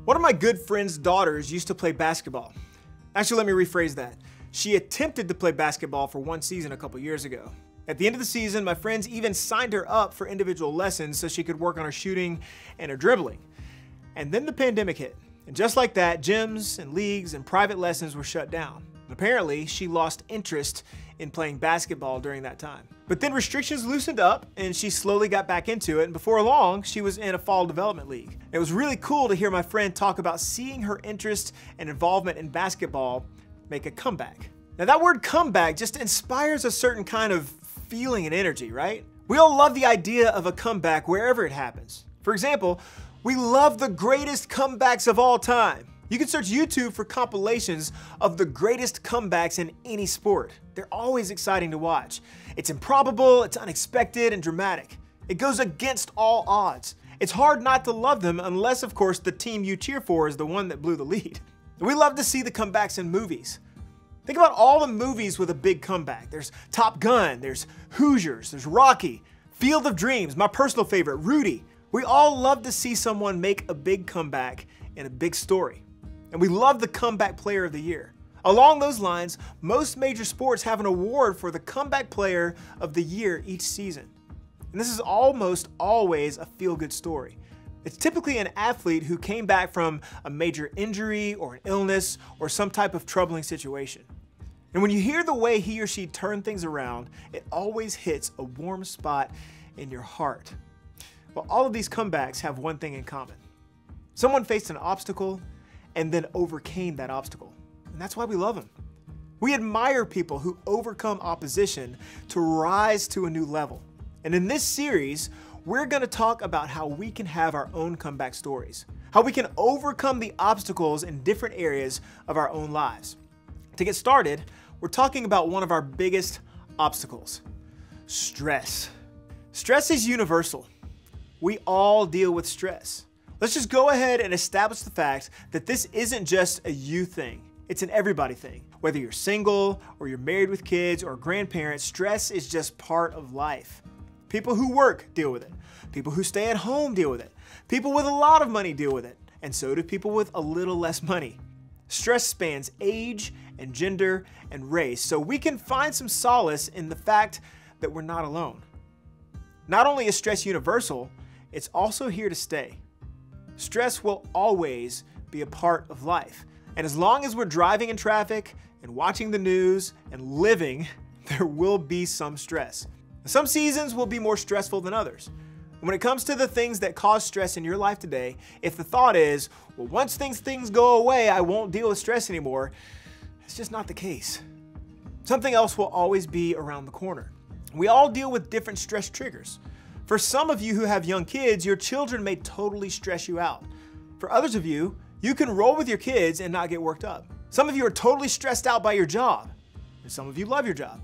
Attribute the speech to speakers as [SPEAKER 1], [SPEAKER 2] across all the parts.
[SPEAKER 1] One of my good friend's daughters used to play basketball. Actually, let me rephrase that. She attempted to play basketball for one season a couple years ago. At the end of the season, my friends even signed her up for individual lessons so she could work on her shooting and her dribbling. And then the pandemic hit. And just like that, gyms and leagues and private lessons were shut down. And apparently, she lost interest in playing basketball during that time. But then restrictions loosened up and she slowly got back into it, and before long, she was in a fall development league. It was really cool to hear my friend talk about seeing her interest and involvement in basketball make a comeback. Now that word comeback just inspires a certain kind of feeling and energy, right? We all love the idea of a comeback wherever it happens. For example, we love the greatest comebacks of all time. You can search YouTube for compilations of the greatest comebacks in any sport. They're always exciting to watch. It's improbable, it's unexpected, and dramatic. It goes against all odds. It's hard not to love them unless, of course, the team you cheer for is the one that blew the lead. We love to see the comebacks in movies. Think about all the movies with a big comeback. There's Top Gun, there's Hoosiers, there's Rocky, Field of Dreams, my personal favorite, Rudy. We all love to see someone make a big comeback in a big story. And we love the comeback player of the year. Along those lines, most major sports have an award for the comeback player of the year each season. And this is almost always a feel-good story. It's typically an athlete who came back from a major injury or an illness or some type of troubling situation. And when you hear the way he or she turned things around, it always hits a warm spot in your heart. Well, all of these comebacks have one thing in common. Someone faced an obstacle and then overcame that obstacle. And that's why we love them. We admire people who overcome opposition to rise to a new level. And in this series, we're going to talk about how we can have our own comeback stories, how we can overcome the obstacles in different areas of our own lives. To get started, we're talking about one of our biggest obstacles, stress. Stress is universal. We all deal with stress. Let's just go ahead and establish the fact that this isn't just a you thing. It's an everybody thing. Whether you're single or you're married with kids or grandparents, stress is just part of life. People who work deal with it. People who stay at home deal with it. People with a lot of money deal with it. And so do people with a little less money. Stress spans age and gender and race, so we can find some solace in the fact that we're not alone. Not only is stress universal, it's also here to stay. Stress will always be a part of life. And as long as we're driving in traffic and watching the news and living, there will be some stress. Some seasons will be more stressful than others. When it comes to the things that cause stress in your life today, if the thought is, well, once things go away, I won't deal with stress anymore, it's just not the case. Something else will always be around the corner. We all deal with different stress triggers. For some of you who have young kids, your children may totally stress you out. For others of you, you can roll with your kids and not get worked up. Some of you are totally stressed out by your job, and some of you love your job.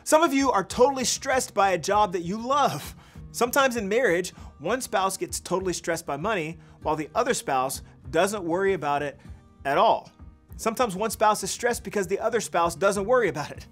[SPEAKER 1] Some of you are totally stressed by a job that you love. Sometimes in marriage, one spouse gets totally stressed by money, while the other spouse doesn't worry about it at all. Sometimes one spouse is stressed because the other spouse doesn't worry about it.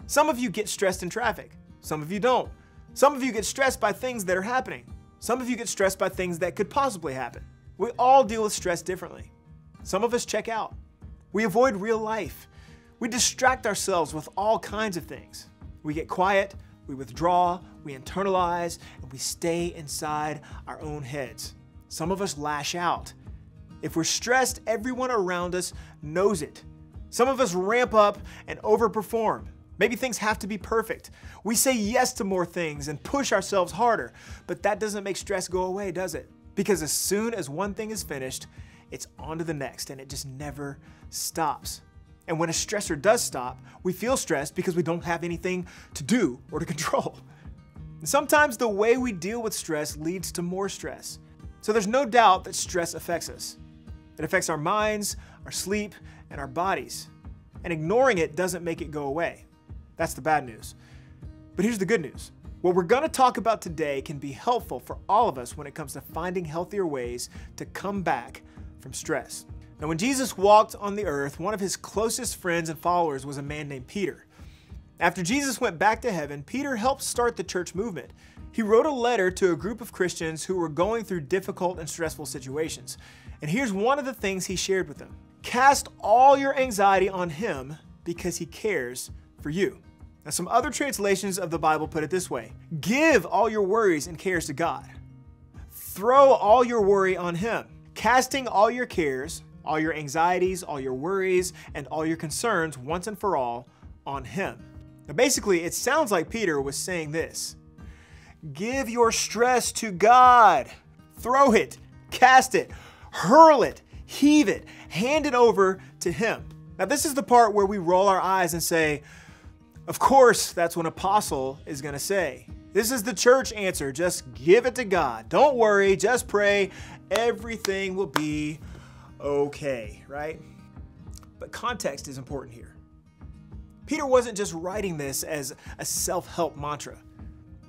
[SPEAKER 1] Some of you get stressed in traffic. Some of you don't. Some of you get stressed by things that are happening. Some of you get stressed by things that could possibly happen. We all deal with stress differently. Some of us check out. We avoid real life. We distract ourselves with all kinds of things. We get quiet, we withdraw, we internalize, and we stay inside our own heads. Some of us lash out. If we're stressed, everyone around us knows it. Some of us ramp up and overperform. Maybe things have to be perfect. We say yes to more things and push ourselves harder, but that doesn't make stress go away, does it? Because as soon as one thing is finished, it's on to the next, and it just never stops. And when a stressor does stop, we feel stressed because we don't have anything to do or to control. And sometimes the way we deal with stress leads to more stress. So there's no doubt that stress affects us. It affects our minds, our sleep, and our bodies. And ignoring it doesn't make it go away. That's the bad news. But here's the good news. What we're going to talk about today can be helpful for all of us when it comes to finding healthier ways to come back from stress. Now, when Jesus walked on the earth, one of his closest friends and followers was a man named Peter. After Jesus went back to heaven, Peter helped start the church movement. He wrote a letter to a group of Christians who were going through difficult and stressful situations. And here's one of the things he shared with them. Cast all your anxiety on him because he cares for you. Now, some other translations of the Bible put it this way. Give all your worries and cares to God. Throw all your worry on him. Casting all your cares, all your anxieties, all your worries, and all your concerns once and for all on him. Now, basically, it sounds like Peter was saying this. Give your stress to God. Throw it, cast it, hurl it, heave it, hand it over to him. Now, this is the part where we roll our eyes and say, of course, that's what an apostle is going to say. This is the church answer. Just give it to God. Don't worry, just pray. Everything will be okay, right? But context is important here. Peter wasn't just writing this as a self-help mantra.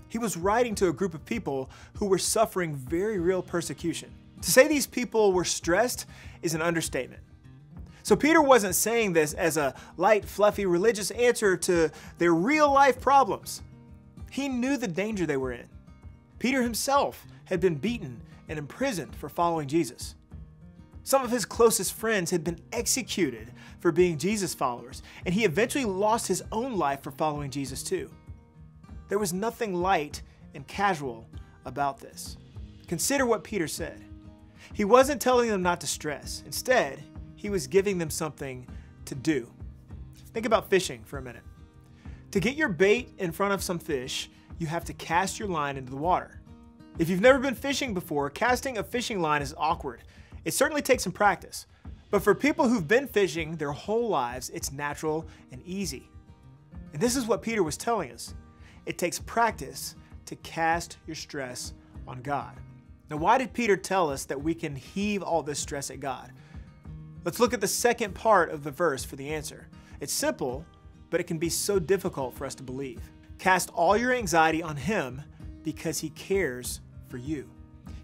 [SPEAKER 1] He was writing to a group of people who were suffering very real persecution. To say these people were stressed is an understatement. So Peter wasn't saying this as a light, fluffy religious answer to their real life problems. He knew the danger they were in. Peter himself had been beaten and imprisoned for following Jesus. Some of his closest friends had been executed for being Jesus followers, and he eventually lost his own life for following Jesus too. There was nothing light and casual about this. Consider what Peter said. He wasn't telling them not to stress. Instead, he was giving them something to do. Think about fishing for a minute. To get your bait in front of some fish, you have to cast your line into the water. If you've never been fishing before, casting a fishing line is awkward. It certainly takes some practice. But for people who've been fishing their whole lives, it's natural and easy. And this is what Peter was telling us. It takes practice to cast your stress on God. Now, why did Peter tell us that we can heave all this stress at God? Let's look at the second part of the verse for the answer. It's simple, but it can be so difficult for us to believe. Cast all your anxiety on him because he cares for you.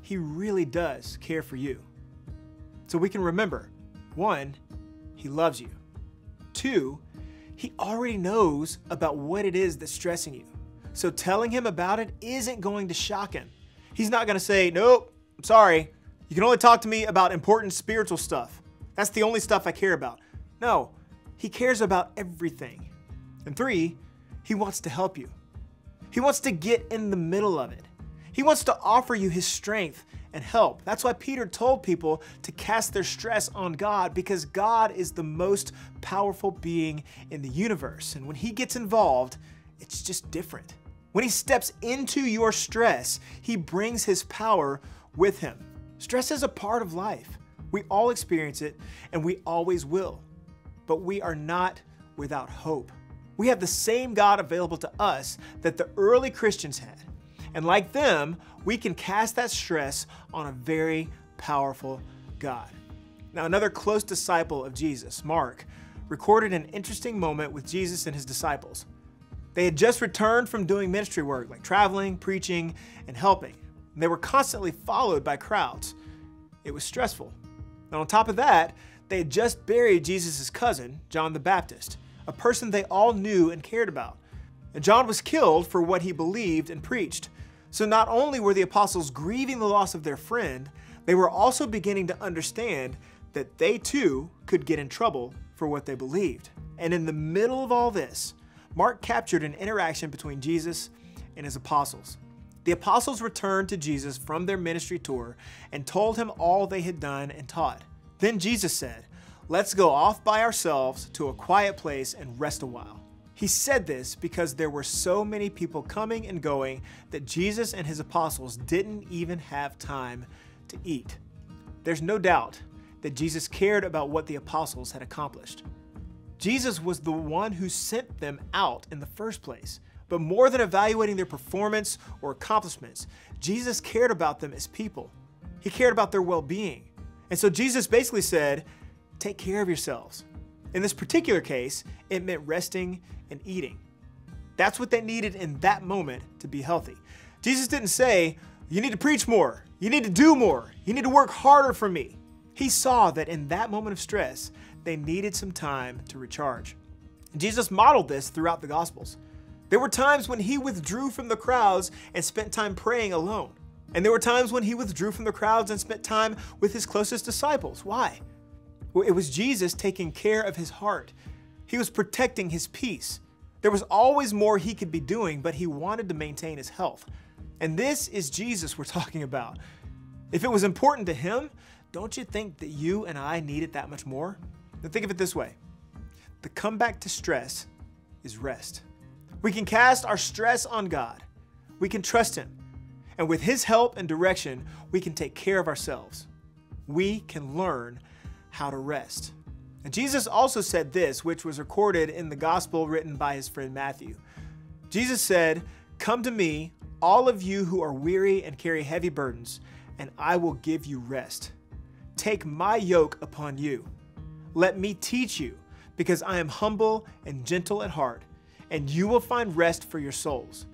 [SPEAKER 1] He really does care for you. So we can remember, 1, he loves you. 2, he already knows about what it is that's stressing you. So telling him about it isn't going to shock him. He's not going to say, nope, I'm sorry. You can only talk to me about important spiritual stuff. That's the only stuff I care about. No, he cares about everything. And 3, he wants to help you. He wants to get in the middle of it. He wants to offer you his strength and help. That's why Peter told people to cast their stress on God, because God is the most powerful being in the universe. And when he gets involved, it's just different. When he steps into your stress, he brings his power with him. Stress is a part of life. We all experience it, and we always will. But we are not without hope. We have the same God available to us that the early Christians had. And like them, we can cast that stress on a very powerful God. Now, another close disciple of Jesus, Mark, recorded an interesting moment with Jesus and his disciples. They had just returned from doing ministry work, like traveling, preaching, and helping. And they were constantly followed by crowds. It was stressful. And on top of that, they had just buried Jesus' cousin, John the Baptist, a person they all knew and cared about. And John was killed for what he believed and preached. So not only were the apostles grieving the loss of their friend, they were also beginning to understand that they too could get in trouble for what they believed. And in the middle of all this, Mark captured an interaction between Jesus and his apostles. The apostles returned to Jesus from their ministry tour and told him all they had done and taught. Then Jesus said, "Let's go off by ourselves to a quiet place and rest a while." He said this because there were so many people coming and going that Jesus and his apostles didn't even have time to eat. There's no doubt that Jesus cared about what the apostles had accomplished. Jesus was the one who sent them out in the first place. But more than evaluating their performance or accomplishments, Jesus cared about them as people. He cared about their well-being. And so Jesus basically said, take care of yourselves. In this particular case, it meant resting and eating. That's what they needed in that moment to be healthy. Jesus didn't say, you need to preach more, you need to do more, you need to work harder for me. He saw that in that moment of stress, they needed some time to recharge. And Jesus modeled this throughout the Gospels. There were times when he withdrew from the crowds and spent time praying alone. And there were times when he withdrew from the crowds and spent time with his closest disciples. Why? Well, it was Jesus taking care of his heart. He was protecting his peace. There was always more he could be doing, but he wanted to maintain his health. And this is Jesus we're talking about. If it was important to him, don't you think that you and I need it that much more? Now think of it this way. The comeback to stress is rest. We can cast our stress on God. We can trust him. And with his help and direction, we can take care of ourselves. We can learn how to rest. And Jesus also said this, which was recorded in the gospel written by his friend Matthew. Jesus said, "Come to me, all of you who are weary and carry heavy burdens, and I will give you rest. Take my yoke upon you. Let me teach you, because I am humble and gentle at heart, and you will find rest for your souls.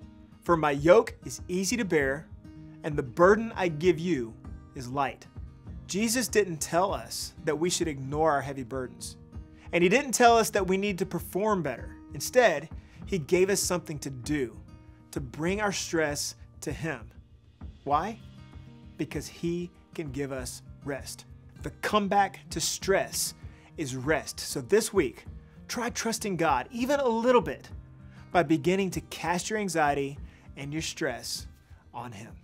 [SPEAKER 1] For my yoke is easy to bear, and the burden I give you is light." Jesus didn't tell us that we should ignore our heavy burdens. And he didn't tell us that we need to perform better. Instead, he gave us something to do, to bring our stress to him. Why? Because he can give us rest. The comeback to stress is rest. So this week, try trusting God even a little bit by beginning to cast your anxiety and your stress on him.